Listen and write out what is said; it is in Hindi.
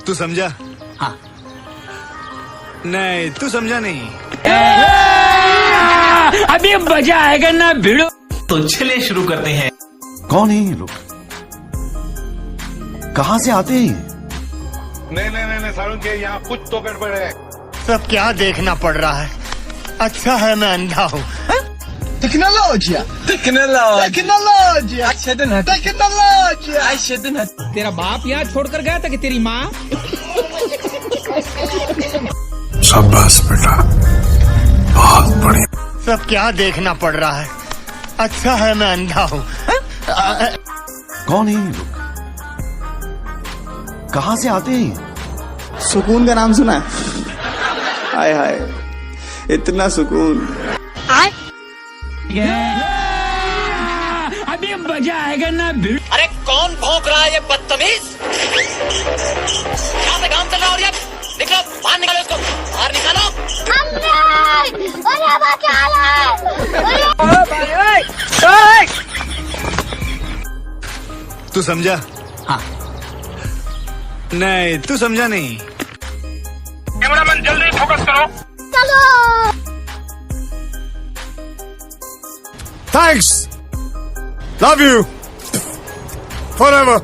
तू समझा? हाँ। नहीं, तू समझा नहीं। अभी मजा आएगा ना भिड़ो। तो चलिए शुरू करते हैं। कौन है ये लोग? कहाँ से आते हैं? नहीं सारुण के यहाँ कुछ तो गड़बड़ है। सब क्या देखना पड़ रहा है? अच्छा है मैं अंधा हूँ। Tecnologia! तेरा बाप यहाँ छोड़कर गया था कि तेरी माँ? शाबाश बेटा, बहुत बढ़िया। सब क्या देखना पड़ रहा है? अच्छा है मैं अंधा हूँ। कौन है ये लोग? कहाँ से आते हैं? सुकून का नाम सुना है? हाय हाय, इतना सुकून। अभी मजा आएगा ना भिड़ो। अरे कौन भौंक रहा है ये बदतमीज? यहाँ पे काम चल रहा है और ये निकलो, बाहर निकालो इसको, बाहर निकालो। तू समझा? हाँ। नहीं, तू समझा नहीं। कैमरामैन जल्दी फोकस करो। Thanks. Love you. Forever.